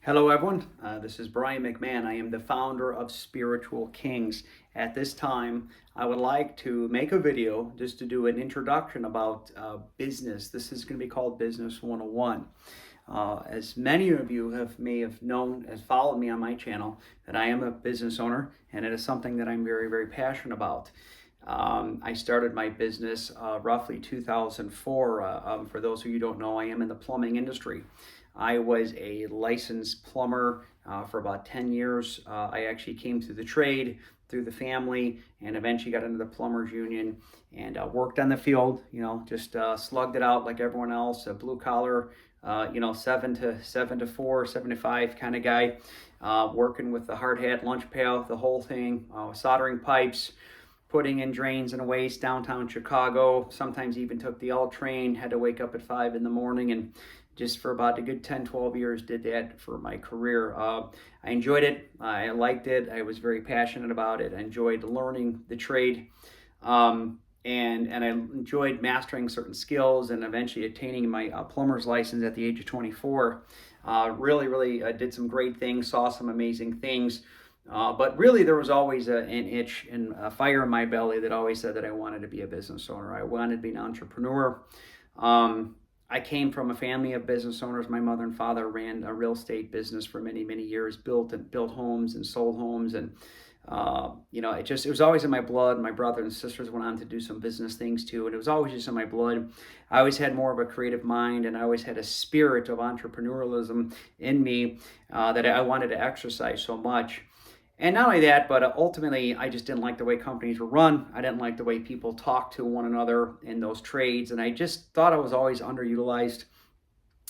Hello, everyone. This is Brian McMahon. I am the founder of Spiritual Kings. At this time, I would like to make a video just to do an introduction about business. This is going to be called Business 101. As many of you may have known, as followed me on my channel, that I am a business owner, and it is something that I'm very, very passionate about. I started my business roughly 2004. For those of you who don't know, I am in the plumbing industry. I was a licensed plumber for about 10 years. I actually came through the trade, through the family, and eventually got into the plumbers union and worked on the field, just slugged it out like everyone else, a blue collar, 7 to 4, 7 to 5 kind of guy, working with the hard hat, lunch pail, the whole thing, soldering pipes, putting in drains and waste downtown Chicago. Sometimes even took the L train, had to wake up at 5 in the morning, and just for about a good 10, 12 years did that for my career. I enjoyed it. I liked it. I was very passionate about it. I enjoyed learning the trade. And I enjoyed mastering certain skills and eventually attaining my plumber's license at the age of 24. Really did some great things, saw some amazing things. But really, there was always an itch and a fire in my belly that always said that I wanted to be a business owner. I wanted to be an entrepreneur. I came from a family of business owners. My mother and father ran a real estate business for many, many years, built homes and sold homes. And, it was always in my blood. My brother and sisters went on to do some business things too. And it was always just in my blood. I always had more of a creative mind, and I always had a spirit of entrepreneurialism in me that I wanted to exercise so much. And not only that, but ultimately, I just didn't like the way companies were run. I didn't like the way people talked to one another in those trades. And I just thought I was always underutilized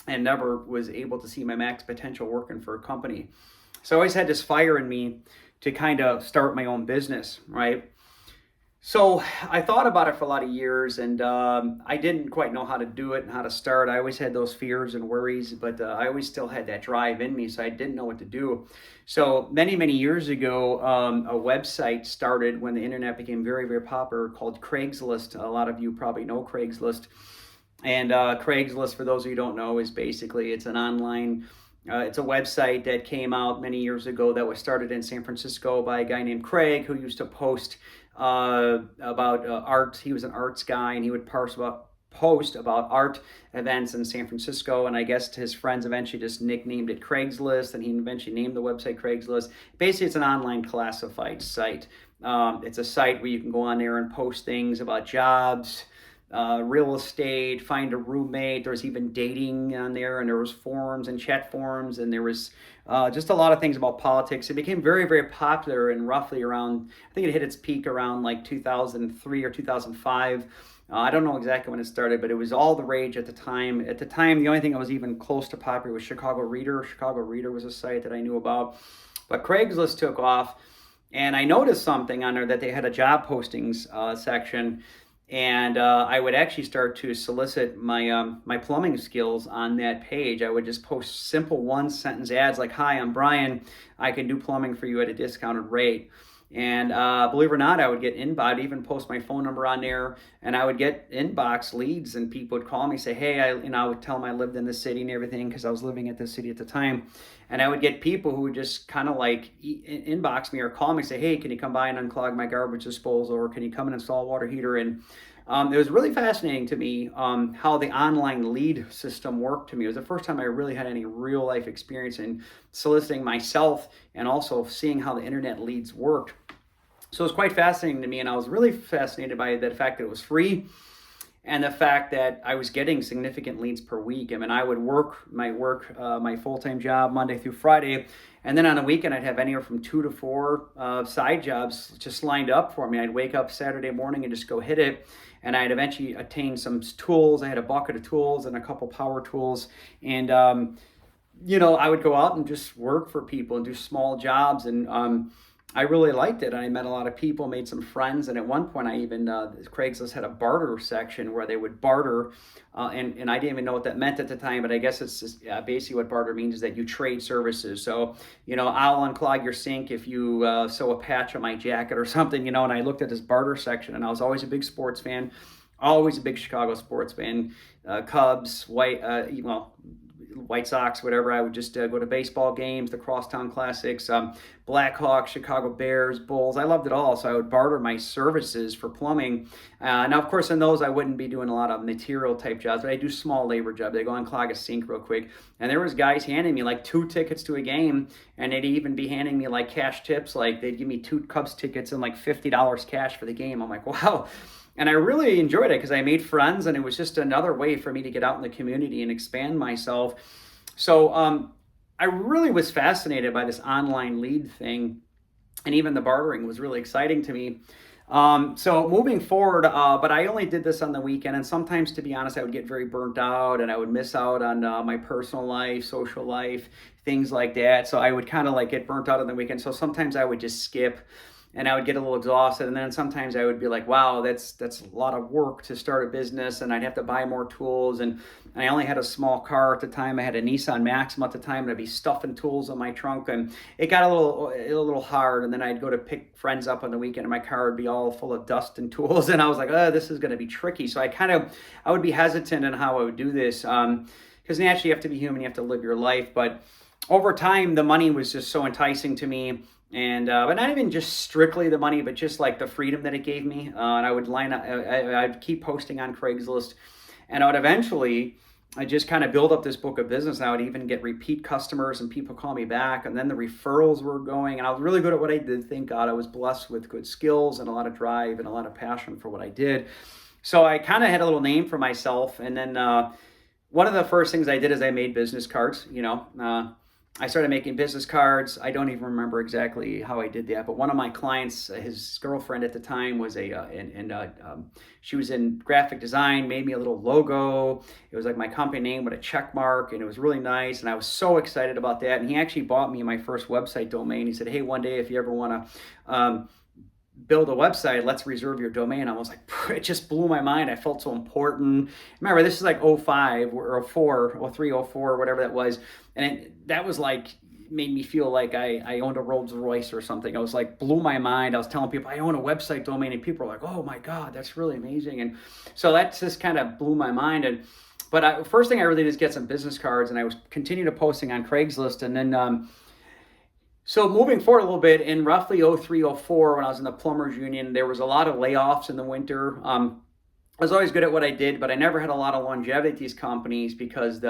and never was able to see my max potential working for a company. So I always had this fire in me to kind of start my own business, right? So I thought about it for a lot of years, and I didn't quite know how to do it and how to start. I always had those fears and worries, but I always still had that drive in me, so I didn't know what to do. So many, many years ago, a website started when the internet became very, very popular called Craigslist. A lot of you probably know Craigslist. And Craigslist, for those of you who don't know, is basically, it's an online it's a website that came out many years ago that was started in San Francisco by a guy named Craig, who used to post about art. He was an arts guy, and he would post about art events in San Francisco. And I guess his friends eventually just nicknamed it Craigslist, and he eventually named the website Craigslist. Basically, it's an online classified site. It's a site where you can go on there and post things about jobs, real estate, find a roommate. There's even dating on there, and there was forums and chat forums, and there was just a lot of things about politics. It became very, very popular in roughly around, I think it hit its peak around like 2003 or 2005. I don't know exactly when it started, but it was all the rage at the time. At the time, the only thing that was even close to popular was Chicago Reader. Chicago Reader was a site that I knew about. But Craigslist took off, and I noticed something on there that they had a job postings section. And I would actually start to solicit my plumbing skills on that page. I would just post simple one-sentence ads like, "Hi, I'm Brian. I can do plumbing for you at a discounted rate." And believe it or not, I would get inbox. I'd even post my phone number on there, and I would get inbox leads, and people would call me, say, "Hey," I would tell them I lived in the city and everything, because I was living at the city at the time. And I would get people who would just kind of like inbox me or call me, say, "Hey, can you come by and unclog my garbage disposal, or can you come and install a water heater?" And it was really fascinating to me how the online lead system worked to me. It was the first time I really had any real life experience in soliciting myself, and also seeing how the internet leads worked. So it was quite fascinating to me, and I was really fascinated by the fact that it was free, and the fact that I was getting significant leads per week. I mean, I would work my full-time job Monday through Friday, and then on the weekend I'd have anywhere from 2 to 4 side jobs just lined up for me. I'd wake up Saturday morning and just go hit it, and I'd eventually attain some tools. I had a bucket of tools and a couple power tools, and I would go out and just work for people and do small jobs, and I really liked it. I met a lot of people, made some friends, and at one point I even, Craigslist had a barter section where they would barter, and I didn't even know what that meant at the time, but I guess it's just, basically what barter means is that you trade services. So, I'll unclog your sink if you sew a patch on my jacket or something, and I looked at this barter section, and I was always a big sports fan, always a big Chicago sports fan, Cubs, White Sox, whatever. I would just go to baseball games, the Crosstown Classics, Blackhawks, Chicago Bears, Bulls. I loved it all. So I would barter my services for plumbing. Now, of course, in those, I wouldn't be doing a lot of material type jobs, but I do small labor jobs. I go unclog a sink real quick. And there was guys handing me like 2 tickets to a game, and they'd even be handing me like cash tips. Like they'd give me 2 Cubs tickets and like $50 cash for the game. I'm like, wow. And I really enjoyed it because I made friends, and it was just another way for me to get out in the community and expand myself. So I really was fascinated by this online lead thing, and even the bartering was really exciting to me. So moving forward, but I only did this on the weekend, and sometimes, to be honest, I would get very burnt out, and I would miss out on my personal life, social life, things like that. So I would kind of like get burnt out on the weekend. So sometimes I would just skip, and I would get a little exhausted. And then sometimes I would be like, wow, that's a lot of work to start a business, and I'd have to buy more tools. And I only had a small car at the time. I had a Nissan Maxima at the time, and I'd be stuffing tools in my trunk, and it got a little hard. And then I'd go to pick friends up on the weekend, and my car would be all full of dust and tools. And I was like, oh, this is going to be tricky. So I would be hesitant in how I would do this, because naturally you have to be human, you have to live your life. But over time, the money was just so enticing to me. And but not even just strictly the money, but just like the freedom that it gave me. And I would I'd keep posting on Craigslist, and I would eventually, I just kind of build up this book of business. And I would even get repeat customers, and people call me back, and then the referrals were going, and I was really good at what I did. Thank God, I was blessed with good skills and a lot of drive and a lot of passion for what I did. So I kind of had a little name for myself. And then one of the first things I did is I made business cards. I started making business cards. I don't even remember exactly how I did that, but one of my clients, his girlfriend at the time was she was in graphic design, made me a little logo. It was like my company name with a check mark, and it was really nice, and I was so excited about that. And he actually bought me my first website domain. He said, hey, one day if you ever want to build a website, let's reserve your domain. I was like, it just blew my mind. I felt so important. Remember, this is like 05 or 04, 03, 04, whatever that was. And that was like, made me feel like I owned a Rolls Royce or something. I was like, blew my mind. I was telling people I own a website domain, and people were like, oh my God, that's really amazing. And so that just kind of blew my mind. But first thing I really did is get some business cards, and I was continuing to posting on Craigslist. And then, so moving forward a little bit, in roughly 03, 04, when I was in the plumbers union, there was a lot of layoffs in the winter. I was always good at what I did, but I never had a lot of longevity at these companies because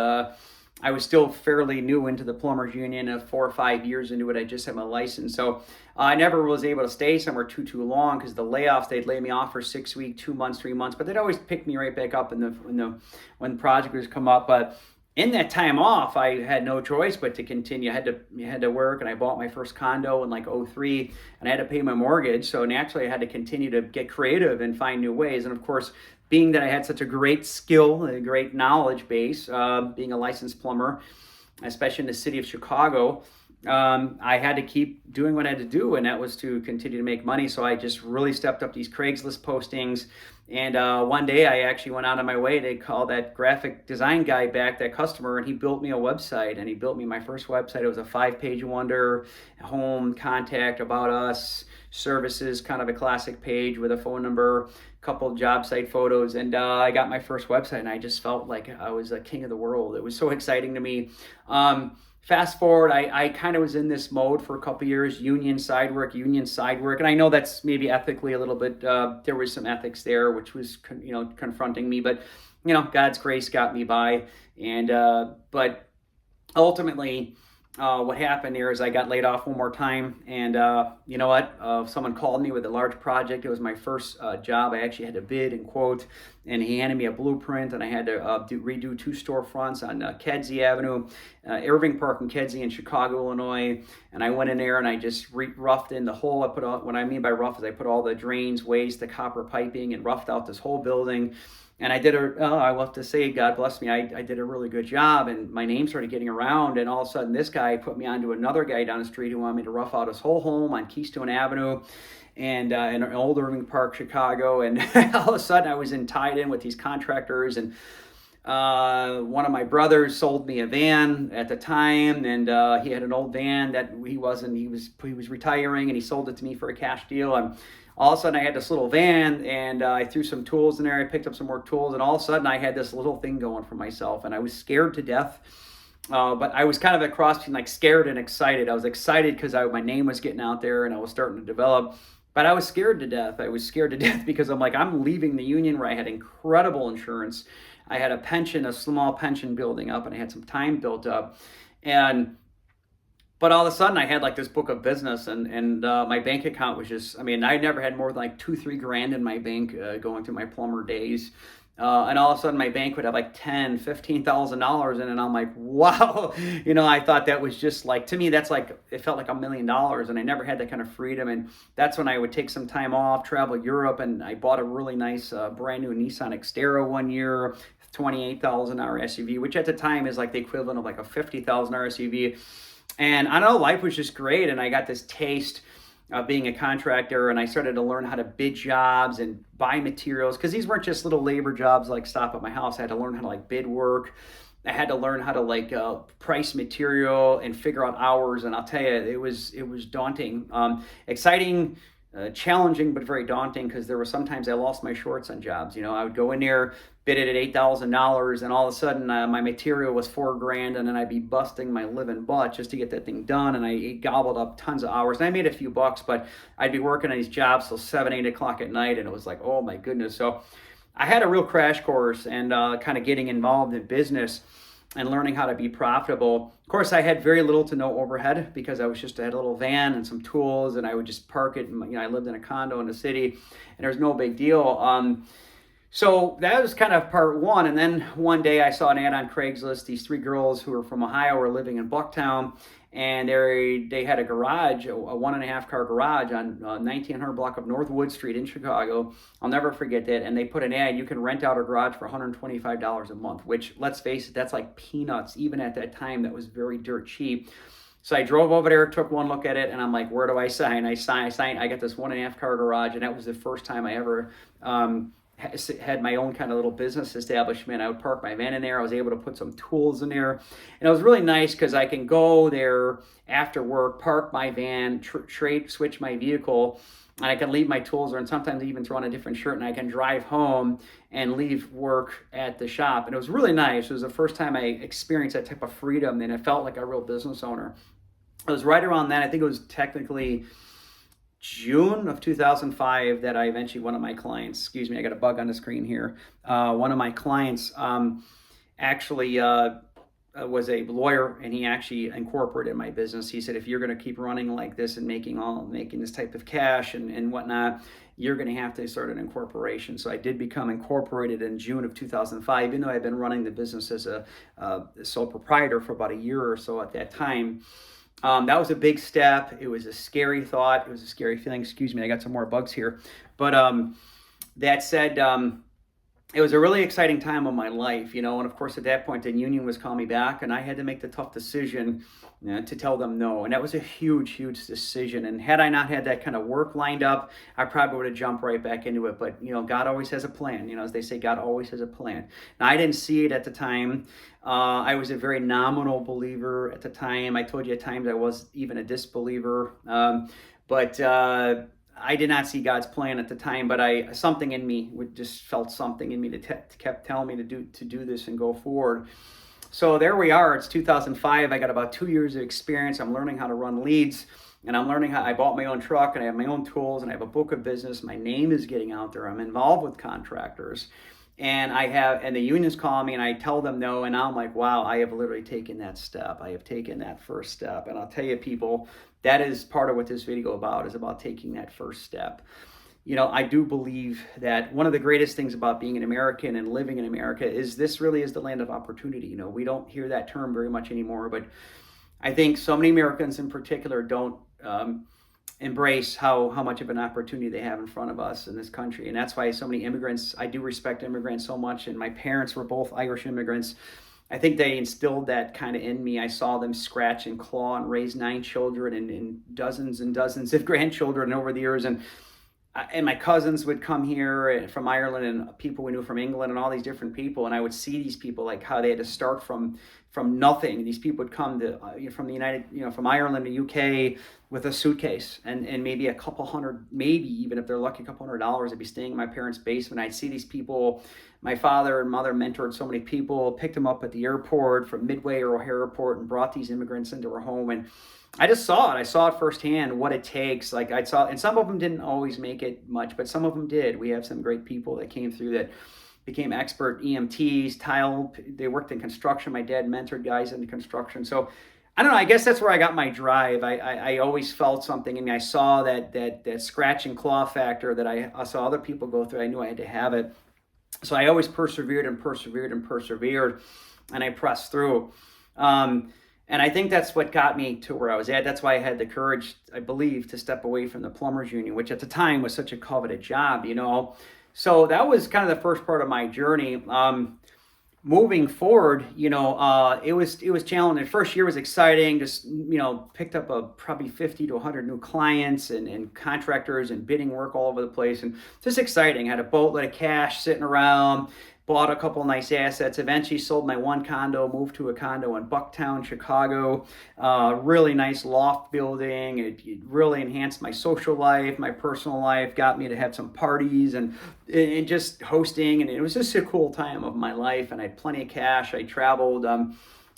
I was still fairly new into the plumbers union, of 4 or 5 years into it. I just had my license. So I never was able to stay somewhere too long because the layoffs, they'd lay me off for 6 weeks, 2 months, 3 months, but they'd always pick me right back up when the project was come up. But in that time off, I had no choice but to continue. I had to work, and I bought my first condo in like 03, and I had to pay my mortgage. So naturally, I had to continue to get creative and find new ways. And of course, being that I had such a great skill, a great knowledge base, being a licensed plumber, especially in the city of Chicago, I had to keep doing what I had to do, and that was to continue to make money. So I just really stepped up these Craigslist postings. And one day I actually went out of my way to call that graphic design guy back, that customer, and he built me a website. And he built me my first website. It was a 5-page wonder, home, contact, about us, services, kind of a classic page with a phone number, a couple of job site photos. And I got my first website, and I just felt like I was a king of the world. It was so exciting to me. Fast forward, I kind of was in this mode for a couple years, union side work. And I know that's maybe ethically a little bit, there was some ethics there, which was, confronting me, but, God's grace got me by. And, but ultimately, what happened here is I got laid off one more time, and you know what? Someone called me with a large project. It was my first job. I actually had to bid and quote, and he handed me a blueprint, and I had to redo 2 storefronts on Kedzie Avenue, Irving Park and Kedzie in Chicago, Illinois. And I went in there and I just roughed in the whole. What I mean by rough is I put all the drains, waste, the copper piping, and roughed out this whole building. And I did I will have to say, God bless me, I did a really good job, and my name started getting around, and all of a sudden this guy put me on to another guy down the street who wanted me to rough out his whole home on Keystone Avenue and in Old Irving Park, Chicago. And all of a sudden I was tied in with these contractors, and one of my brothers sold me a van at the time, and he had an old van that he was retiring, and he sold it to me for a cash deal. And all of a sudden I had this little van, and I threw some tools in there. I picked up some more tools, and all of a sudden I had this little thing going for myself, and I was scared to death. But I was kind of at cross between like scared and excited. I was excited because my name was getting out there and I was starting to develop. But I was scared to death. I was scared to death because I'm like, I'm leaving the union where I had incredible insurance. I had a pension, a small pension building up, and I had some time built up. And but all of a sudden, I had like this book of business, and my bank account was just, I mean, I never had more than like 2-3 grand in my bank going through my plumber days. And all of a sudden, my bank would have like $10,000, $15,000 in it. And I'm like, wow, I thought that was just like, to me, that's like, it felt like $1 million. And I never had that kind of freedom. And that's when I would take some time off, travel Europe, and I bought a really nice brand new Nissan Xterra one year, $28,000 SUV, which at the time is like the equivalent of like a $50,000 SUV. And I don't know, life was just great. And I got this taste of being a contractor, and I started to learn how to bid jobs and buy materials, because these weren't just little labor jobs like stop at my house. I had to learn how to like bid work. I had to learn how to like price material and figure out hours. And I'll tell you, it was daunting, exciting, challenging, but very daunting, because there were sometimes I lost my shorts on jobs. I would go in there, bid it at $8,000, and all of a sudden my material was $4,000, and then I'd be busting my living butt just to get that thing done. And I gobbled up tons of hours, and I made a few bucks, but I'd be working on these jobs till 7, 8 o'clock at night, and it was like, oh my goodness. So I had a real crash course and kind of getting involved in business and learning how to be profitable. Of course, I had very little to no overhead, because I had a little van and some tools, and I would just park it. And, I lived in a condo in the city, and there was no big deal. So that was kind of part one. And then one day I saw an ad on Craigslist. These 3 girls who were from Ohio were living in Bucktown, and they had a garage, a 1.5 car garage on 1900 block of North Wood Street in Chicago. I'll never forget that. And they put an ad, you can rent out a garage for $125 a month, which, let's face it, that's like peanuts. Even at that time, that was very dirt cheap. So I drove over there, took one look at it, and I'm like, where do I sign? I signed. I got this 1.5 car garage, and that was the first time I ever had my own kind of little business establishment. I would park my van in there. I was able to put some tools in there. And it was really nice because I can go there after work, park my van, switch my vehicle, and I can leave my tools there, and sometimes even throw on a different shirt, and I can drive home and leave work at the shop. And it was really nice. It was the first time I experienced that type of freedom, and it felt like a real business owner. It was right around that. I think it was technically June of 2005 that I eventually, one of my clients, excuse me, I got a bug on the screen here. One of my clients actually was a lawyer, and he actually incorporated my business. He said, if you're going to keep running like this and making this type of cash and whatnot, you're going to have to start an incorporation. So I did become incorporated in June of 2005, even though I've been running the business as a sole proprietor for about a year or so at that time. That was a big step. It was a scary thought. It was a scary feeling. Excuse me, I got some more bugs here. But that said, it was a really exciting time of my life, and of course at that point the union was calling me back, and I had to make the tough decision to tell them no. And that was a huge decision. And had I not had that kind of work lined up, I probably would have jumped right back into it. But God always has a plan. As they say, God always has a plan. Now, I didn't see it at the time. I was a very nominal believer at the time. I told you at times I was even a disbeliever. But I did not see God's plan at the time, but something in me felt something in me that kept telling me to do this and go forward. So there we are. It's 2005. I got about 2 years of experience. I'm learning how to run leads, and I'm learning how I bought my own truck, and I have my own tools, and I have a book of business. My name is getting out there. I'm involved with contractors, and the unions call me, and I tell them no, and now I'm like, wow, I have literally taken that step. I have taken that first step. And I'll tell you, people, that is part of what this video is about taking that first step. I do believe that one of the greatest things about being an American and living in America is this really is the land of opportunity. We don't hear that term very much anymore, but I think so many Americans in particular don't embrace how much of an opportunity they have in front of us in this country. And that's why so many immigrants, I do respect immigrants so much, and my parents were both Irish immigrants. I think they instilled that kind of in me. I saw them scratch and claw and raise 9 children and dozens and dozens of grandchildren over the years. And and my cousins would come here from Ireland, and people we knew from England, and all these different people, and I would see these people, like how they had to start from nothing. These people would come to from the from Ireland to UK with a suitcase and maybe a couple hundred, maybe even if they're lucky, a couple $100. They'd be staying in my parents' basement. I'd see these people. My father and mother mentored so many people, picked them up at the airport from Midway or O'Hare Airport, and brought these immigrants into our home. And I just saw it. I saw it firsthand what it takes. Like I saw, and some of them didn't always make it much, but some of them did. We have some great people that came through that became expert EMTs, tile. They worked in construction. My dad mentored guys into construction. So I don't know. I guess that's where I got my drive. I always felt something in me. I saw that scratch and claw factor that I saw other people go through. I knew I had to have it. So I always persevered and persevered and persevered, and I pressed through. And I think that's what got me to where I was at. That's why I had the courage, I believe, to step away from the plumbers union, which at the time was such a coveted job, So that was kind of the first part of my journey. Moving forward, it was challenging. The first year was exciting. Just picked up probably 50 to 100 new clients and contractors and bidding work all over the place, and just exciting. Had a boatload of cash sitting around. Bought a couple nice assets. Eventually sold my one condo, moved to a condo in Bucktown, Chicago. Really nice loft building. It really enhanced my social life, my personal life, got me to have some parties and just hosting. And it was just a cool time of my life. And I had plenty of cash. I traveled. I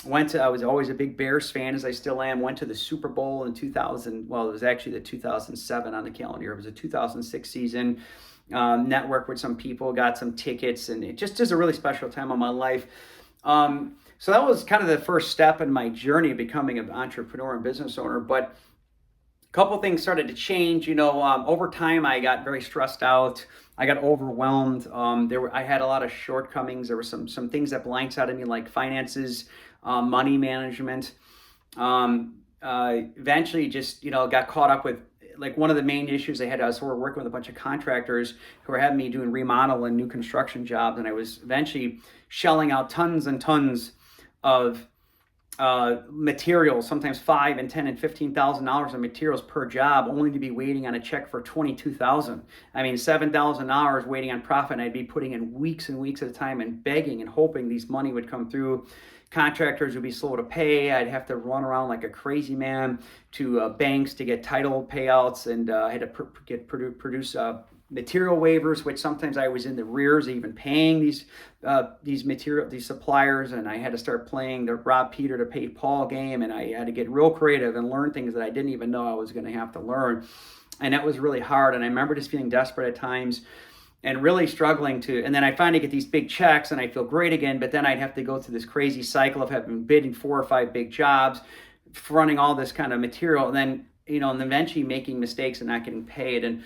was always a big Bears fan, as I still am. Went to the Super Bowl in 2000. Well, it was actually the 2007 on the calendar. It was a 2006 season. Networked with some people, got some tickets, and it just is a really special time of my life. So that was kind of the first step in my journey of becoming an entrepreneur and business owner. But a couple things started to change. Over time, I got very stressed out. I got overwhelmed. I had a lot of shortcomings. There were some things that blindsided me, like finances, money management. Eventually, just got caught up with. Like one of the main issues I had, I was working with a bunch of contractors who were having me doing remodel and new construction jobs, and I was eventually shelling out tons and tons of materials, sometimes $5,000 and $10,000 and $15,000 of materials per job, only to be waiting on a check for $22,000. I mean, $7,000 waiting on profit, and I'd be putting in weeks and weeks at a time and begging and hoping these money would come through. Contractors would be slow to pay. I'd have to run around like a crazy man to banks to get title payouts, and I had to produce material waivers, which sometimes I was in the rears even paying these suppliers, and I had to start playing the Rob Peter to pay Paul game, and I had to get real creative and learn things that I didn't even know I was going to have to learn, and that was really hard. And I remember just feeling desperate at times and really struggling and then I finally get these big checks and I feel great again, but then I'd have to go through this crazy cycle of having bidding 4 or 5 big jobs, running all this kind of material, and then, and eventually making mistakes and not getting paid. And,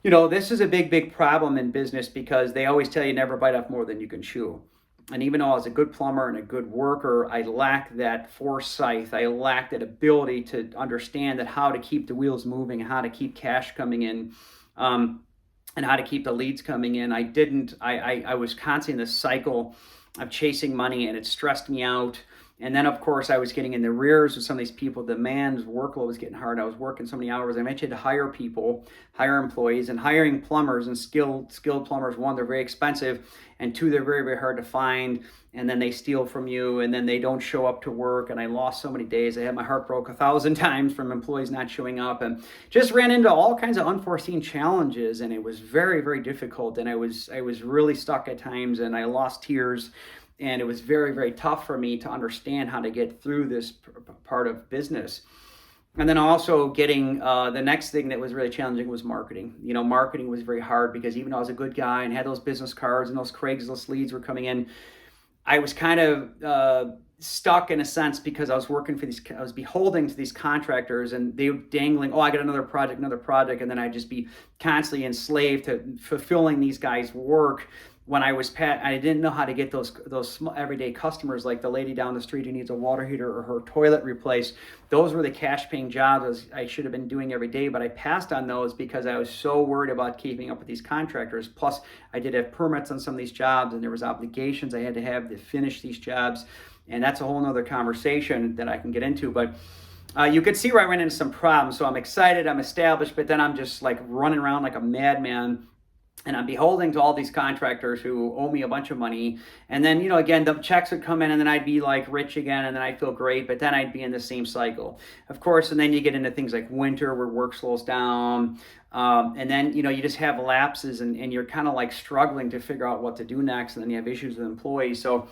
this is a big problem in business, because they always tell you never bite off more than you can chew. And even though I was a good plumber and a good worker, I lacked that foresight. I lacked that ability to understand that how to keep the wheels moving, how to keep cash coming in, and how to keep the leads coming in. I was constantly in this cycle of chasing money, and it stressed me out. And then, of course, I was getting in the rears with some of these people. Demands, workload was getting hard. I was working so many hours. I eventually had to hire employees, and hiring plumbers and skilled plumbers. One, they're very expensive, and two, they're very, very hard to find. And then they steal from you, and then they don't show up to work. And I lost so many days. I had my heart broke 1,000 times from employees not showing up, and just ran into all kinds of unforeseen challenges. And it was very, very difficult. And I was really stuck at times, and I lost tears. And it was very, very tough for me to understand how to get through this part of business. And then also getting the next thing that was really challenging was marketing. Marketing was very hard, because even though I was a good guy and had those business cards and those Craigslist leads were coming in, I was kind of stuck in a sense, because I was beholden to these contractors, and they were dangling, I got another project, and then I'd just be constantly enslaved to fulfilling these guys' work. When I didn't know how to get those everyday customers, like the lady down the street who needs a water heater or her toilet replaced. Those were the cash-paying jobs I should have been doing every day, but I passed on those because I was so worried about keeping up with these contractors. Plus, I did have permits on some of these jobs, and there was obligations I had to have to finish these jobs, and that's a whole nother conversation that I can get into. But You could see where I ran into some problems. So I'm excited, I'm established, but then I'm just like running around like a madman. And I'm beholding to all these contractors who owe me a bunch of money. And then, again, the checks would come in and then I'd be like rich again and then I'd feel great, but then I'd be in the same cycle. Of course, and then you get into things like winter where work slows down. And then, you just have lapses and you're kind of like struggling to figure out what to do next. And then you have issues with employees. So,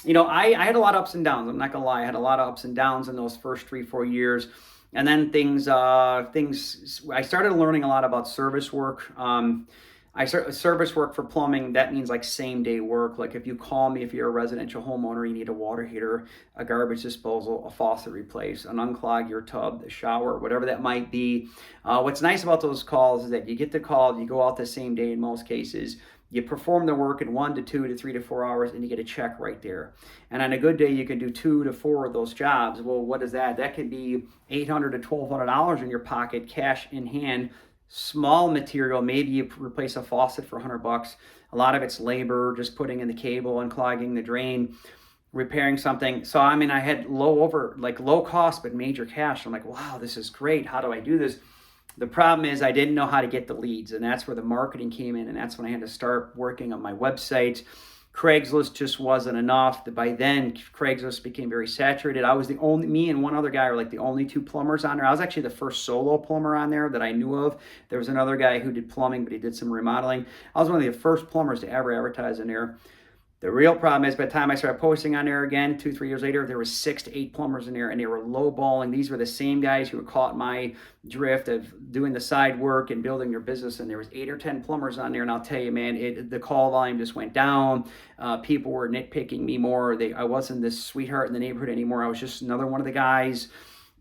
I had a lot of ups and downs. I'm not going to lie. I had a lot of ups and downs in those first 3-4 years. And then I started learning a lot about service work. Service work for plumbing, that means like same day work. Like if you call me, if you're a residential homeowner, you need a water heater, a garbage disposal, a faucet replaced, an unclog your tub, the shower, whatever that might be. What's nice about those calls is that you get the call, you go out the same day in most cases, you perform the work in 1 to 2 to 3 to 4 hours and you get a check right there. And on a good day, you can do 2 to 4 of those jobs. Well, what is that? That could be $800 to $1,200 in your pocket, cash in hand. Small material, maybe you replace a faucet for $100. A lot of it's labor, just putting in the cable, unclogging the drain, repairing something. So I had low cost but major cash. I'm like, wow, this is great. How do I do this? The problem is I didn't know how to get the leads, and that's where the marketing came in, and that's when I had to start working on my website. Craigslist just wasn't enough. By then, Craigslist became very saturated. I was me and one other guy were like the only 2 plumbers on there. I was actually the first solo plumber on there that I knew of. There was another guy who did plumbing, but he did some remodeling. I was one of the first plumbers to ever advertise in there. The real problem is by the time I started posting on there again, 2-3 years later, there was 6 to 8 plumbers in there and they were lowballing. These were the same guys who were caught my drift of doing the side work and building their business. And there was 8 or 10 plumbers on there. And I'll tell you, man, the call volume just went down. People were nitpicking me more. I wasn't this sweetheart in the neighborhood anymore. I was just another one of the guys.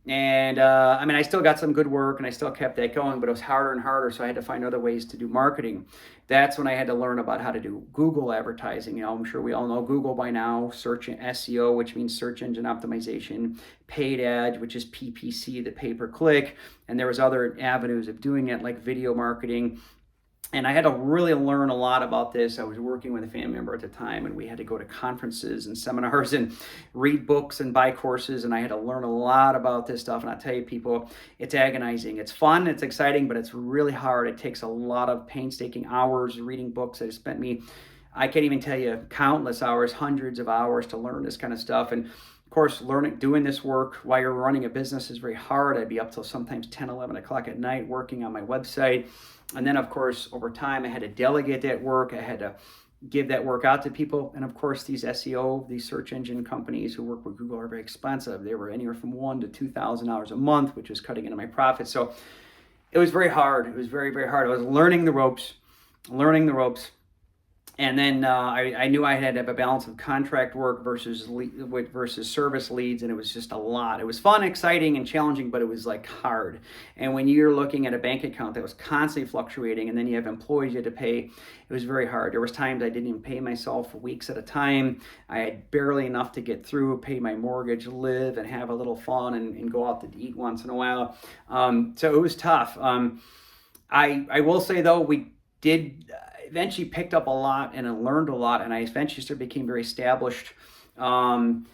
And I still got some good work and I still kept that going, but it was harder and harder. So I had to find other ways to do marketing. That's when I had to learn about how to do Google advertising. I'm sure we all know Google by now, search SEO, which means search engine optimization, paid ads, which is PPC, the pay per click. And there was other avenues of doing it like video marketing. And I had to really learn a lot about this. I was working with a family member at the time, and we had to go to conferences and seminars and read books and buy courses, and I had to learn a lot about this stuff. And I tell you, people, it's agonizing. It's fun, it's exciting, but it's really hard. It takes a lot of painstaking hours reading books. I can't even tell you countless hours, hundreds of hours to learn this kind of stuff. And of course, doing this work while you're running a business is very hard. I'd be up till sometimes 10, 11 o'clock at night working on my website. And then, of course, over time, I had to delegate that work. I had to give that work out to people. And of course, these SEO, these search engine companies who work with Google are very expensive. They were anywhere from $1,000 to $2,000 a month, which was cutting into my profit. So it was very hard. It was very, very hard. I was learning the ropes. And then I knew I had to have a balance of contract work versus service leads, and it was just a lot. It was fun, exciting, and challenging, but it was like hard. And when you're looking at a bank account that was constantly fluctuating, and then you have employees you had to pay, it was very hard. There was times I didn't even pay myself for weeks at a time. I had barely enough to get through, pay my mortgage, live, and have a little fun, and go out to eat once in a while. So it was tough. I will say, though, we did eventually picked up a lot and I learned a lot, and I eventually became very established, and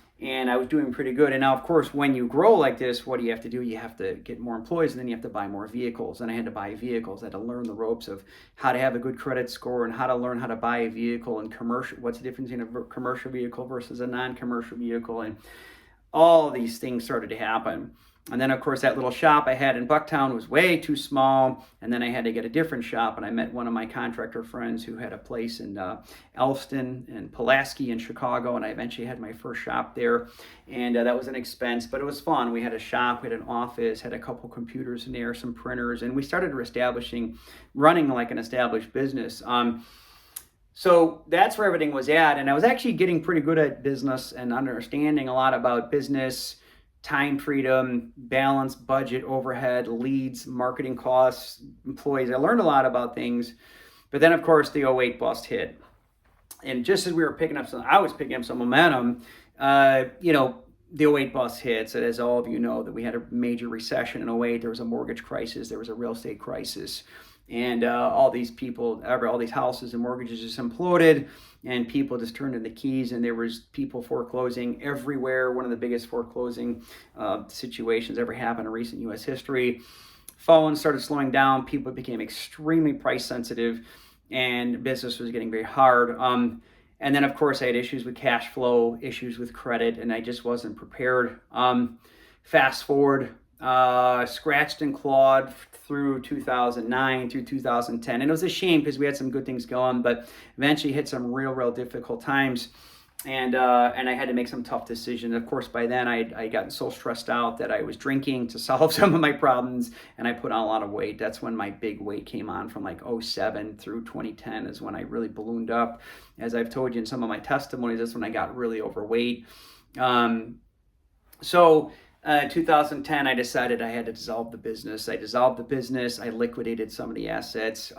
I was doing pretty good. And now, of course, when you grow like this, what do you have to do? You have to get more employees, and then you have to buy more vehicles. And I had to buy vehicles. I had to learn the ropes of how to have a good credit score and how to learn how to buy a vehicle and commercial. What's the difference in a commercial vehicle versus a non-commercial vehicle? And all these things started to happen. And then, of course, that little shop I had in Bucktown was way too small. And then I had to get a different shop. And I met one of my contractor friends who had a place in Elston and Pulaski in Chicago. And I eventually had my first shop there. And that was an expense, but it was fun. We had a shop, we had an office, had a couple computers in there, some printers. And we started running like an established business. So that's where everything was at. And I was actually getting pretty good at business and understanding a lot about business, time freedom, balance, budget, overhead, leads, marketing costs, employees. I learned a lot about things. But then, of course, the '08 bust hit. And just as I was picking up some momentum, the '08 bust hits. And as all of you know, that we had a major recession in '08. There was a mortgage crisis. There was a real estate crisis. and all these people, all these houses and mortgages just imploded, and people just turned in the keys, and there was people foreclosing everywhere. One of the biggest foreclosing situations ever happened in recent U.S. history. Phones started slowing down. People became extremely price sensitive, and business was getting very hard. And then, of course, I had issues with cash flow, issues with credit, and I just wasn't prepared. Fast forward, scratched and clawed through 2009 through 2010. And it was a shame because we had some good things going, but eventually hit some real difficult times. And I had to make some tough decisions. Of course, by then I gotten so stressed out that I was drinking to solve some of my problems, and I put on a lot of weight. That's when my big weight came on, from like 2007 through 2010 is when I really ballooned up. As I've told you in some of my testimonies, that's when I got really overweight. 2010, I decided I had to dissolve the business. I dissolved the business. I liquidated some of the assets,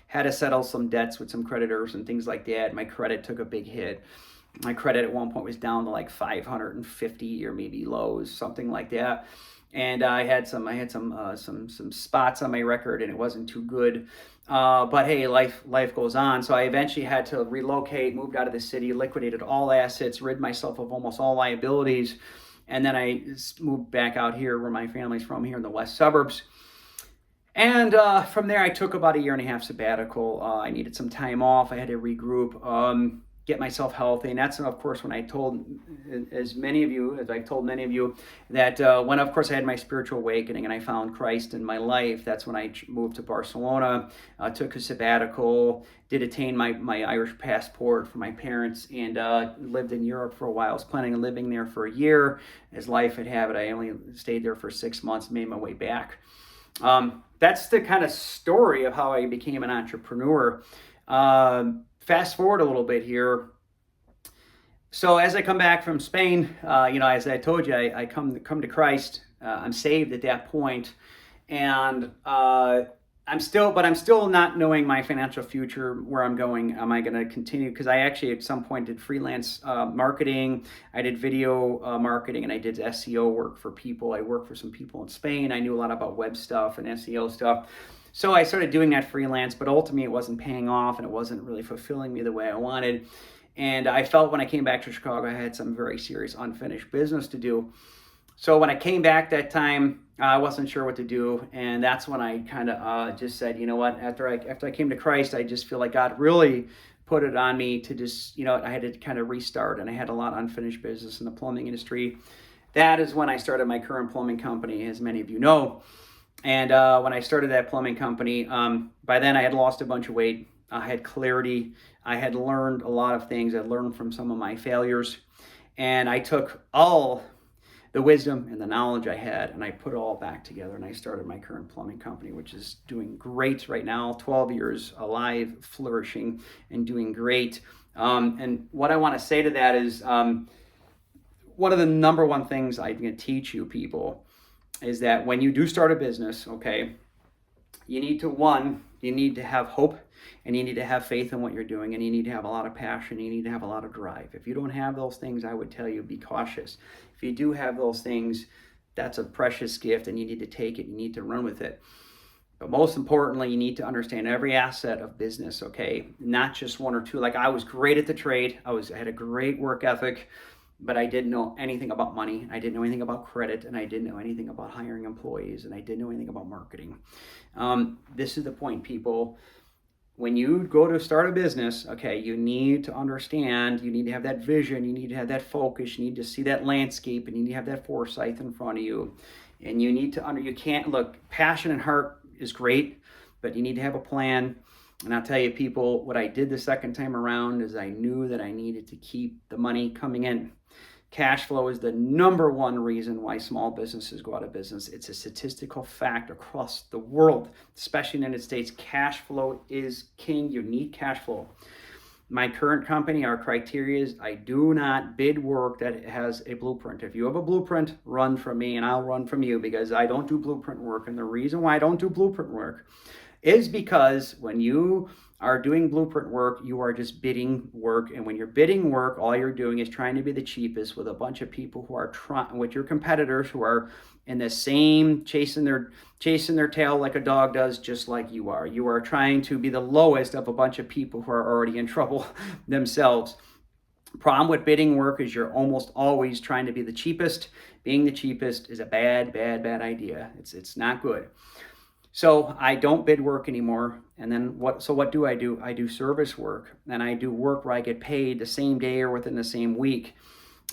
had to settle some debts with some creditors and things like that. My credit took a big hit. My credit at one point was down to like 550 or maybe lows, something like that. And I had some spots on my record, and it wasn't too good. But hey, life goes on. So I eventually had to relocate, moved out of the city, liquidated all assets, rid myself of almost all liabilities. And then I moved back out here where my family's from, here in the west suburbs. And from there, I took about a 1.5-year sabbatical. I needed some time off. I had to regroup, get myself healthy. And that's, of course, when I told, as I've told many of you, that when, of course, I had my spiritual awakening and I found Christ in my life, that's when I moved to Barcelona, took a sabbatical, did attain my Irish passport for my parents, and lived in Europe for a while. I was planning on living there for a year. As life would have it, I only stayed there for 6 months, made my way back. That's the kind of story of how I became an entrepreneur. Fast forward a little bit here. So as I come back from Spain, as I told you, I come to Christ. I'm saved at that point, and I'm still not knowing my financial future, where I'm going. Am I going to continue? Because I actually at some point did freelance marketing. I did video marketing, and I did SEO work for people. I worked for some people in Spain. I knew a lot about web stuff and SEO stuff. So I started doing that freelance, but ultimately it wasn't paying off, and it wasn't really fulfilling me the way I wanted. And I felt when I came back to Chicago, I had some very serious unfinished business to do. So when I came back that time, I wasn't sure what to do. And that's when I kind of just said, you know what, after I came to Christ, I just feel like God really put it on me to just, I had to kind of restart. And I had a lot of unfinished business in the plumbing industry. That is when I started my current plumbing company, as many of you know. And when I started that plumbing company, by then I had lost a bunch of weight. I had clarity. I had learned a lot of things. I learned from some of my failures. And I took all the wisdom and the knowledge I had, and I put it all back together, and I started my current plumbing company, which is doing great right now, 12 years alive, flourishing, and doing great. And what I want to say to that is one of the number one things I'm going to teach you people is that when you do start a business, okay, you need to have hope, and you need to have faith in what you're doing, and you need to have a lot of passion, you need to have a lot of drive. If you don't have those things, I would tell you, be cautious. If you do have those things, that's a precious gift, and you need to take it, you need to run with it. But most importantly, you need to understand every asset of business, okay? Not just one or two. Like, I was great at the trade. I had a great work ethic, but I didn't know anything about money. I didn't know anything about credit, and I didn't know anything about hiring employees, and I didn't know anything about marketing. This is the point, people. When you go to start a business, okay, you need to understand, you need to have that vision, you need to have that focus, you need to see that landscape, and you need to have that foresight in front of you. And you need to you can't, look, passion and heart is great, but you need to have a plan. And I'll tell you, people, what I did the second time around is I knew that I needed to keep the money coming in. Cash flow is the number one reason why small businesses go out of business. It's a statistical fact across the world, especially in the United States. Cash flow is king. You need cash flow. My current company, our criteria is I do not bid work that has a blueprint. If you have a blueprint, run from me and I'll run from you, because I don't do blueprint work. And the reason why I don't do blueprint work is because when you are doing blueprint work, you are just bidding work. And when you're bidding work, all you're doing is trying to be the cheapest with a bunch of people who are with your competitors who are in the same chasing their tail like a dog does, just like you are. You are trying to be the lowest of a bunch of people who are already in trouble themselves. Problem with bidding work is you're almost always trying to be the cheapest. Being the cheapest is a bad idea. It's not good. So I don't bid work anymore. And then what do? I do service work, and I do work where I get paid the same day or within the same week.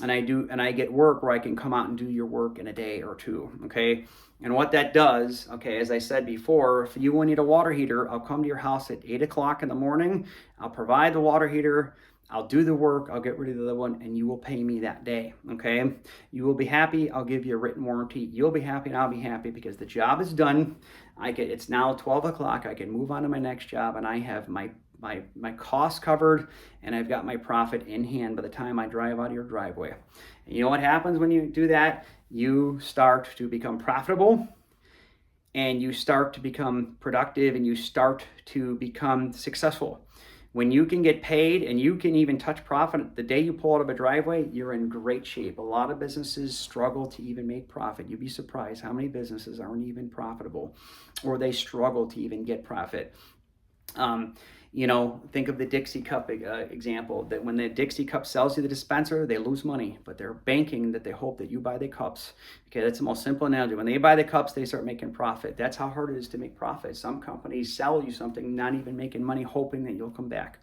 And I get work where I can come out and do your work in a day or two. Okay. And what that does, okay, as I said before, if you need a water heater, I'll come to your house at 8 o'clock in the morning. I'll provide the water heater. I'll do the work, I'll get rid of the other one, and you will pay me that day, okay? You will be happy, I'll give you a written warranty. You'll be happy, and I'll be happy because the job is done. It's now 12 o'clock, I can move on to my next job, and I have my costs covered, and I've got my profit in hand by the time I drive out of your driveway. And you know what happens when you do that? You start to become profitable, and you start to become productive, and you start to become successful. When you can get paid and you can even touch profit the day you pull out of a driveway, you're in great shape. A lot of businesses struggle to even make profit. You'd be surprised how many businesses aren't even profitable, or they struggle to even get profit. Think of the Dixie Cup example, that when the Dixie Cup sells you the dispenser, they lose money, but they're banking that they hope that you buy the cups. Okay, that's the most simple analogy. When they buy the cups, they start making profit. That's how hard it is to make profit. Some companies sell you something, not even making money, hoping that you'll come back.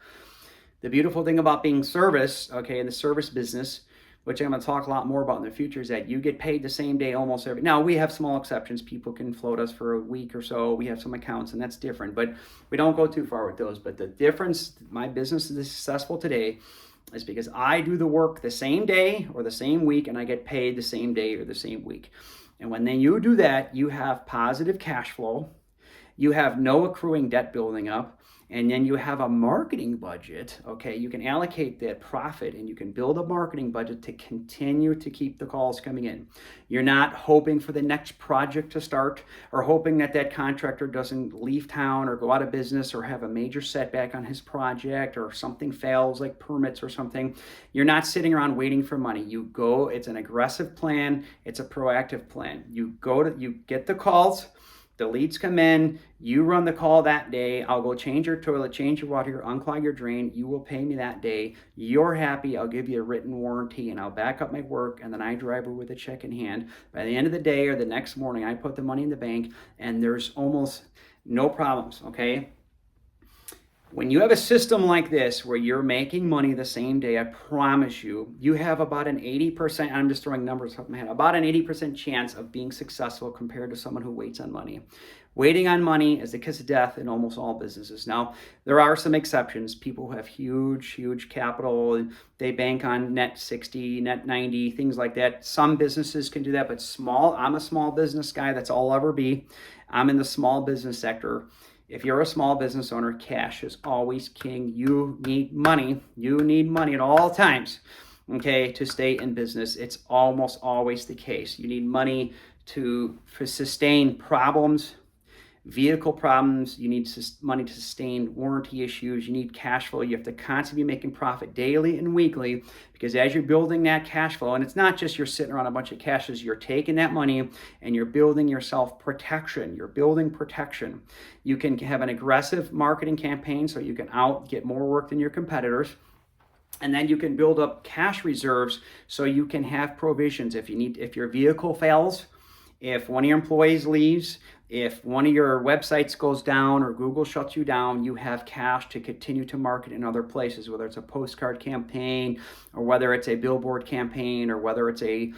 The beautiful thing about being service, okay, in the service business, which I'm going to talk a lot more about in the future, is that you get paid the same day almost every. Now, we have small exceptions. People can float us for a week or so. We have some accounts, and that's different, but we don't go too far with those. But the difference, my business is successful today, is because I do the work the same day or the same week, and I get paid the same day or the same week. And when then you do that, you have positive cash flow. You have no accruing debt building up. And then you have a marketing budget, okay? You can allocate that profit, and you can build a marketing budget to continue to keep the calls coming in. You're not hoping for the next project to start, or hoping that contractor doesn't leave town or go out of business or have a major setback on his project, or something fails like permits or something. You're not sitting around waiting for money. You go, it's an aggressive plan. It's a proactive plan. You get the calls. The leads come in, you run the call that day. I'll go change your toilet, change your water, unclog your drain. You will pay me that day. You're happy. I'll give you a written warranty, and I'll back up my work, and then I drive her with a check in hand. By the end of the day or the next morning, I put the money in the bank, and there's almost no problems, okay? When you have a system like this where you're making money the same day, I promise you, you have about an 80%, I'm just throwing numbers off my head, about an 80% chance of being successful compared to someone who waits on money. Waiting on money is the kiss of death in almost all businesses. Now, there are some exceptions. People who have huge capital, they bank on net 60, net 90, things like that. Some businesses can do that, but I'm a small business guy. That's all I'll ever be. I'm in the small business sector. If you're a small business owner, cash is always king. You need money. You need money at all times, okay, to stay in business. It's almost always the case. You need money to sustain problems, vehicle problems. You need money to sustain warranty issues. You need cash flow. You have to constantly be making profit daily and weekly, because as you're building that cash flow, and it's not just you're sitting around a bunch of cashes, you're taking that money and you're building yourself protection. You're building protection. You can have an aggressive marketing campaign so you can get more work than your competitors. And then you can build up cash reserves so you can have provisions if your vehicle fails, if one of your employees leaves, if one of your websites goes down or Google shuts you down, you have cash to continue to market in other places, whether it's a postcard campaign or whether it's a billboard campaign or whether it's a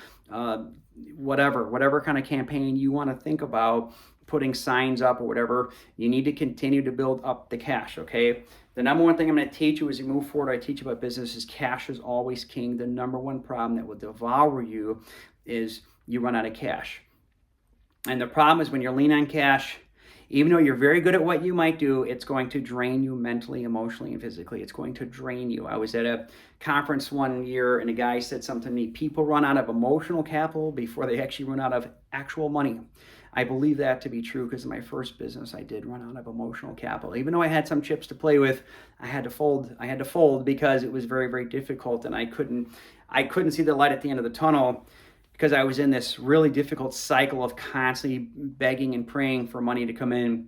whatever kind of campaign you want to think about, putting signs up or whatever. You need to continue to build up the cash, okay? The number one thing I'm going to teach you as you move forward, I teach about business, is cash is always king. The number one problem that will devour you is you run out of cash. And the problem is when you're lean on cash, even though you're very good at what you might do, it's going to drain you mentally, emotionally, and physically. It's going to drain you. I was at a conference one year, and a guy said something to me, people run out of emotional capital before they actually run out of actual money. I believe that to be true because in my first business, I did run out of emotional capital. Even though I had some chips to play with, I had to fold because it was very, very difficult, and I couldn't see the light at the end of the tunnel. because I was in this really difficult cycle of constantly begging and praying for money to come in.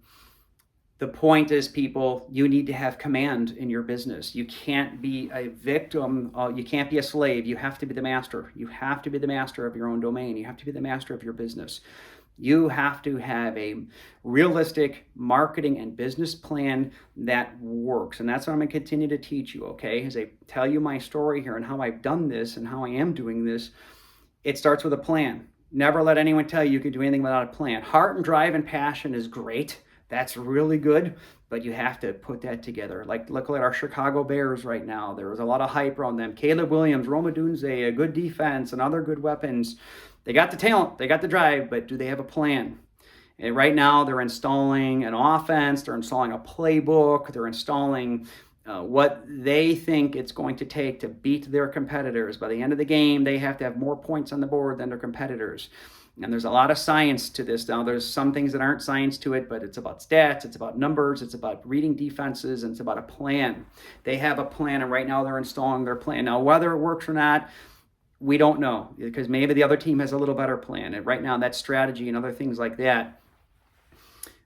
The point is, people, you need to have command in your business. You can't be a victim. You can't be a slave. You have to be the master. You have to be the master of your own domain. You have to be the master of your business. You have to have a realistic marketing and business plan that works. And that's what I'm going to continue to teach you, okay? As I tell you my story here and how I've done this and how I am doing this, it starts with a plan. Never let anyone tell you can do anything without a plan. Heart and drive and passion is great. That's really good, but you have to put that together. Like, look at our Chicago Bears right now. There was a lot of hype around them. Caleb Williams, Roma Dunze, a good defense, and other good weapons. They got the talent, they got the drive, but do they have a plan? And right now, they're installing an offense, they're installing a playbook, they're installing what they think it's going to take to beat their competitors. By the end of the game, they have to have more points on the board than their competitors. And there's a lot of science to this. Now, there's some things that aren't science to it, but it's about stats, it's about numbers, it's about reading defenses, and it's about a plan. They have a plan, and right now they're installing their plan. Now, whether it works or not, we don't know, because maybe the other team has a little better plan. And right now, that's strategy and other things like that.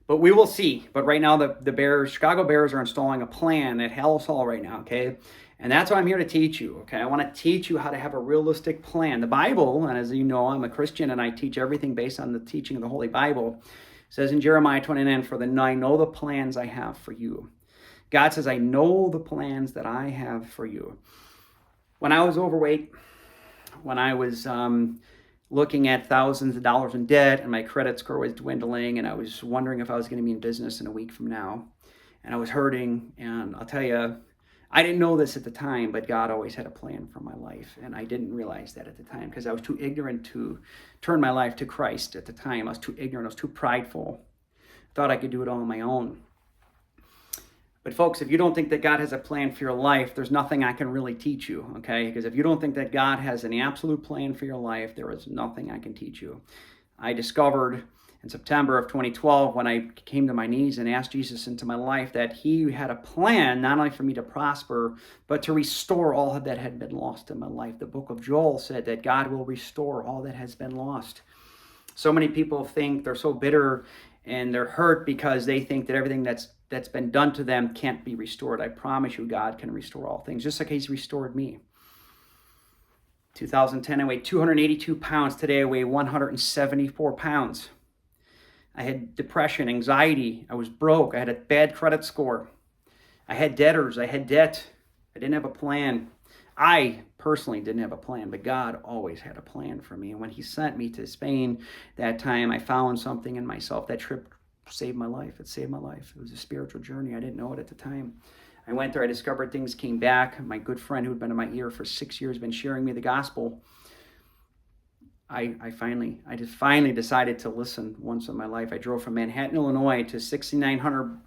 But we will see. But right now, the Bears, Chicago Bears, are installing a plan at Hallis Hall right now, okay? And that's what I'm here to teach you, okay? I want to teach you how to have a realistic plan. The Bible, and as you know, I'm a Christian and I teach everything based on the teaching of the Holy Bible, says in Jeremiah 29, "For I know the plans I have for you." God says, I know the plans that I have for you. When I was overweight, when I was looking at thousands of dollars in debt and my credit score was dwindling and I was wondering if I was going to be in business in a week from now, and I was hurting, and I'll tell you, I didn't know this at the time, but God always had a plan for my life, and I didn't realize that at the time because I was too ignorant to turn my life to Christ at the time. I was too ignorant. I was too prideful. Thought I could do it all on my own. But folks, if you don't think that God has a plan for your life, there's nothing I can really teach you, okay? Because if you don't think that God has an absolute plan for your life, there is nothing I can teach you. I discovered in September of 2012, when I came to my knees and asked Jesus into my life, that he had a plan not only for me to prosper, but to restore all that had been lost in my life. The book of Joel said that God will restore all that has been lost. So many people think they're so bitter and they're hurt because they think that everything that's been done to them can't be restored. I promise you, God can restore all things, just like he's restored me. 2010, I weighed 282 pounds. Today, I weigh 174 pounds. I had depression, anxiety. I was broke. I had a bad credit score. I had debtors. I had debt. I didn't have a plan. I personally didn't have a plan, but God always had a plan for me. And when he sent me to Spain that time, I found something in myself. That trip saved my life. It saved my life. It was a spiritual journey. I didn't know it at the time. I went there. I discovered things came back. My good friend who had been in my ear for 6 years, been sharing me the gospel. I just finally decided to listen once in my life. I drove from Manhattan, Illinois to 6900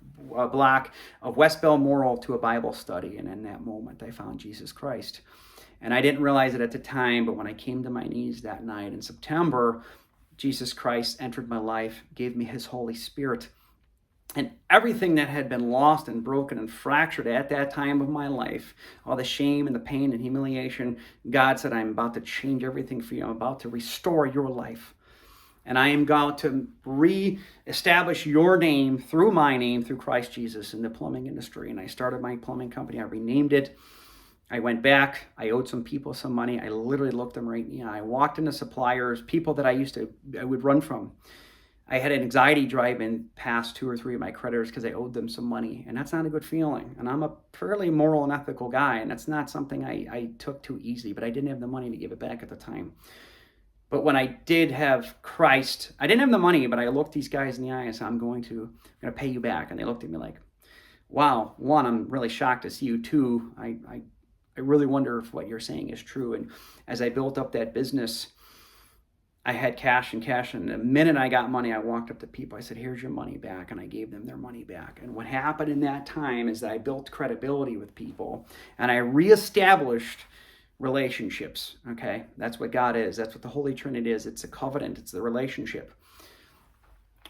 block of West Balmoral to a Bible study. And in that moment, I found Jesus Christ. And I didn't realize it at the time, but when I came to my knees that night in September, Jesus Christ entered my life, gave me his Holy Spirit. And everything that had been lost and broken and fractured at that time of my life, all the shame and the pain and humiliation, God said, I'm about to change everything for you. I'm about to restore your life. And I am going to re-establish your name through my name, through Christ Jesus in the plumbing industry. And I started my plumbing company. I renamed it. I went back. I owed some people some money. I literally looked them right in the eye. I walked into suppliers, people that I would run from. I had an anxiety driving past 2 or 3 of my creditors because I owed them some money. And that's not a good feeling. And I'm a fairly moral and ethical guy. And that's not something I took too easy. But I didn't have the money to give it back at the time. But when I did have Christ, I didn't have the money, but I looked these guys in the eye and said, I'm going to pay you back. And they looked at me like, wow, one, I'm really shocked to see you. Two, I really wonder if what you're saying is true. And as I built up that business, I had cash. And the minute I got money, I walked up to people. I said, here's your money back. And I gave them their money back. And what happened in that time is that I built credibility with people. And I reestablished relationships. Okay? That's what God is. That's what the Holy Trinity is. It's a covenant. It's the relationship.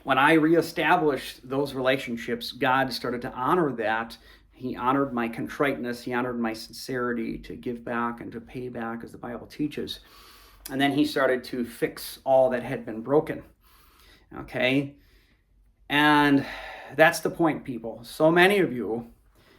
When I reestablished those relationships, God started to honor that. He honored my contriteness. He honored my sincerity to give back and to pay back, as the Bible teaches. And then he started to fix all that had been broken. Okay? And that's the point, people. So many of you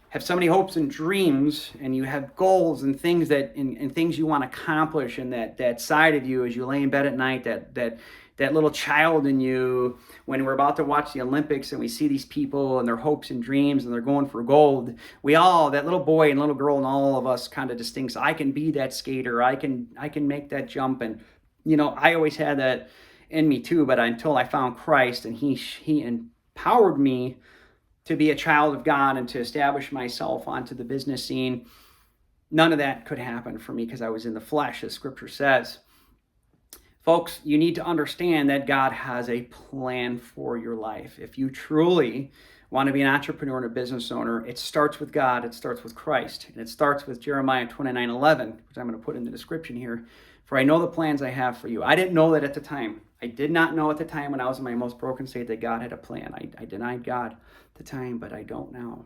have so many hopes and dreams, and you have goals and things and things you want to accomplish, and that side of you as you lay in bed at night, that little child in you, when we're about to watch the Olympics and we see these people and their hopes and dreams and they're going for gold, we all, that little boy and little girl and all of us kind of distincts, I can be that skater, I can make that jump. And I always had that in me too, but until I found Christ and he empowered me to be a child of God and to establish myself onto the business scene, none of that could happen for me because I was in the flesh, as Scripture says. Folks, you need to understand that God has a plan for your life. If you truly want to be an entrepreneur and a business owner, it starts with God, it starts with Christ, and it starts with Jeremiah 29:11, which I'm going to put in the description here. For I know the plans I have for you. I didn't know that at the time. I did not know at the time when I was in my most broken state that God had a plan. I denied God at the time, but I don't now.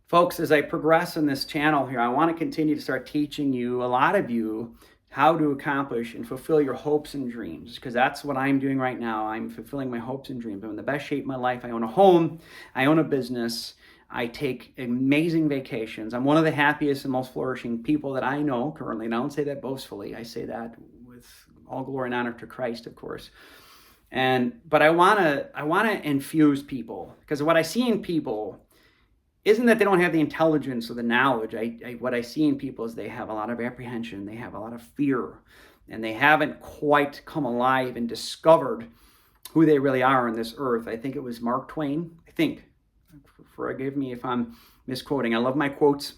Folks, as I progress in this channel here, I want to continue to start teaching you, a lot of you, how to accomplish and fulfill your hopes and dreams, because that's what I'm doing right now. I'm fulfilling my hopes and dreams. I'm in the best shape of my life. I own a home. I own a business. I take amazing vacations. I'm one of the happiest and most flourishing people that I know currently. And I don't say that boastfully. I say that with all glory and honor to Christ, of course. But I want to infuse people, because what I see in people isn't that they don't have the intelligence or the knowledge. What I see in people is they have a lot of apprehension, they have a lot of fear, and they haven't quite come alive and discovered who they really are on this earth. I think it was Mark Twain. Forgive me if I'm misquoting. I love my quotes.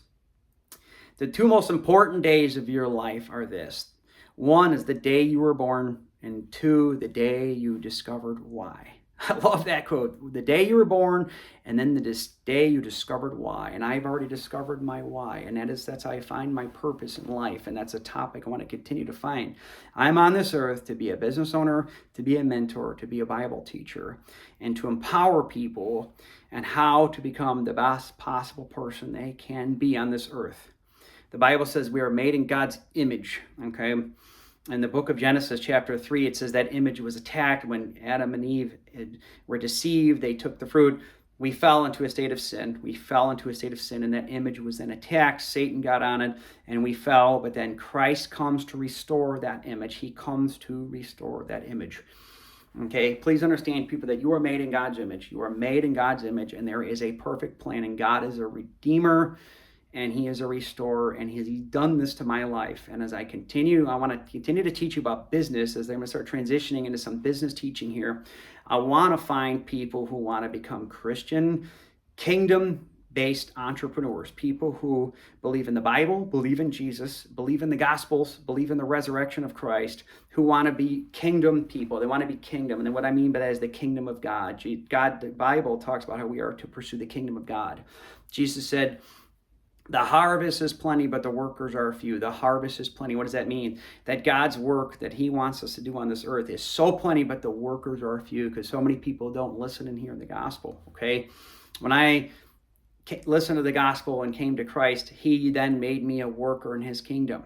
The two most important days of your life are this. One is the day you were born, and two, the day you discovered why. I love that quote. The day you were born, and then the day you discovered why. And I've already discovered my why, and that's how I find my purpose in life, and that's a topic I want to continue to find. I'm on this earth to be a business owner, to be a mentor, to be a Bible teacher, and to empower people and how to become the best possible person they can be on this earth. The Bible says we are made in God's image, okay? In the book of Genesis, chapter 3, it says that image was attacked when Adam and Eve were deceived. They took the fruit. We fell into a state of sin. And that image was then attacked. Satan got on it, and we fell. But then Christ comes to restore that image. He comes to restore that image. Okay, please understand, people, that you are made in God's image. You are made in God's image, and there is a perfect plan, and God is a redeemer, and he is a restorer, and he's done this to my life. And as I want to continue to teach you about business, as I'm going to start transitioning into some business teaching here. I want to find people who want to become Christian, kingdom-based entrepreneurs, people who believe in the Bible, believe in Jesus, believe in the Gospels, believe in the resurrection of Christ, who want to be kingdom people. They want to be kingdom. And then what I mean by that is the kingdom of God. The Bible talks about how we are to pursue the kingdom of God. Jesus said, the harvest is plenty, but the workers are few. The harvest is plenty. What does that mean? That God's work that he wants us to do on this earth is so plenty, but the workers are few, because so many people don't listen and hear the gospel, okay? When I listened to the gospel and came to Christ, he then made me a worker in his kingdom.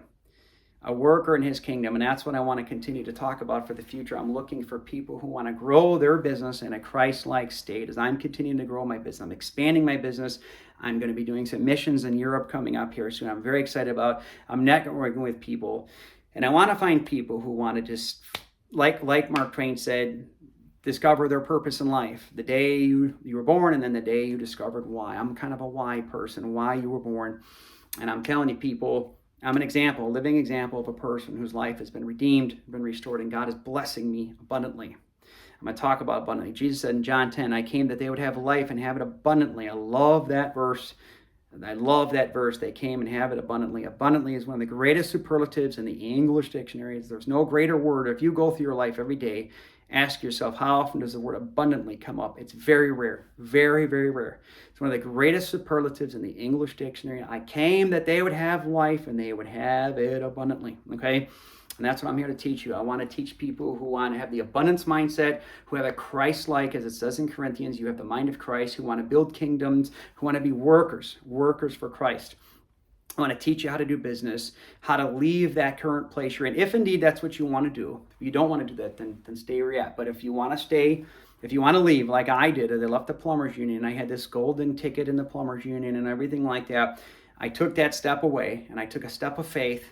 A worker in his kingdom, and that's what I want to continue to talk about for the future. I'm looking for people who want to grow their business in a Christ-like state. As I'm continuing to grow my business, I'm expanding my business. I'm going to be doing some missions in Europe coming up here soon. I'm very excited about. I'm networking with people, and I want to find people who want to just, like Mark Twain said, discover their purpose in life. The day you were born, and then the day you discovered why. I'm kind of a why person, why you were born, and I'm telling you, people, I'm an example, a living example of a person whose life has been redeemed, been restored, and God is blessing me abundantly. I'm going to talk about abundantly. Jesus said in John 10, I came that they would have life and have it abundantly. I love that verse. They came and have it abundantly. Abundantly is one of the greatest superlatives in the English dictionaries. There's no greater word. If you go through your life every day, ask yourself, how often does the word abundantly come up? It's very rare. Very, very rare. It's one of the greatest superlatives in the English dictionary. I came that they would have life and they would have it abundantly. Okay? And that's what I'm here to teach you. I want to teach people who want to have the abundance mindset, who have a Christ-like, as it says in Corinthians, you have the mind of Christ, who want to build kingdoms, who want to be workers for Christ. I want to teach you how to do business, how to leave that current place you're in, if indeed that's what you want to do. If you don't want to do that, then stay where you're at. But if you want to stay, if you want to leave, like I did, I left the plumbers union. I had this golden ticket in the plumbers union and everything like that. I took that step away, and I took a step of faith.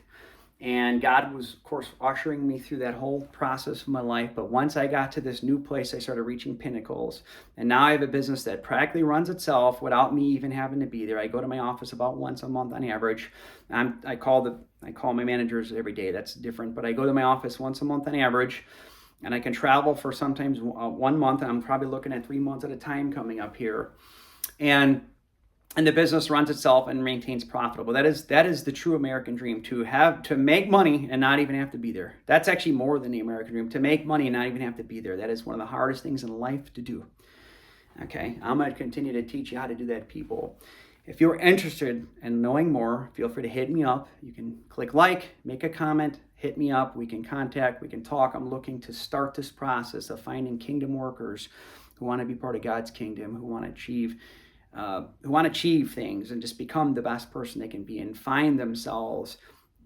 And God was, of course, ushering me through that whole process of my life. But once I got to this new place, I started reaching pinnacles. And now I have a business that practically runs itself without me even having to be there. I go to my office about once a month on average. I call my managers every day. That's different. But I go to my office once a month on average. And I can travel for sometimes 1 month. And I'm probably looking at 3 months at a time coming up here. And the business runs itself and maintains profitable. That is the true American dream, to make money and not even have to be there. That's actually more than the American dream, to make money and not even have to be there. That is one of the hardest things in life to do. Okay, I'm going to continue to teach you how to do that, people. If you're interested in knowing more, feel free to hit me up. You can click like, make a comment, hit me up. We can contact, we can talk. I'm looking to start this process of finding kingdom workers who want to be part of God's kingdom, who want to achieve things and just become the best person they can be and find themselves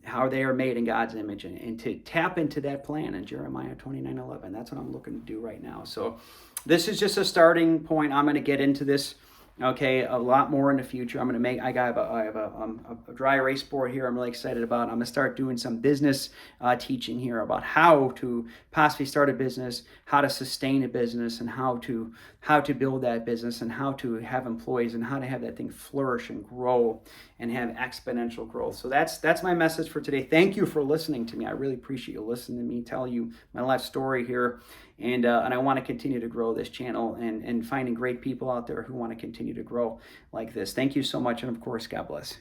how they are made in God's image, and to tap into that plan in Jeremiah 29:11. That's what I'm looking to do right now. So this is just a starting point. I'm going to get into this, okay, a lot more in the future. I have a dry erase board here I'm really excited about. I'm going to start doing some business teaching here about how to possibly start a business, how to sustain a business, and how to build that business, and how to have employees, and how to have that thing flourish and grow and have exponential growth. So that's my message for today. Thank you for listening to me. I really appreciate you listening to me tell you my life story here. And I want to continue to grow this channel and finding great people out there who want to continue to grow like this. Thank you so much. And of course, God bless.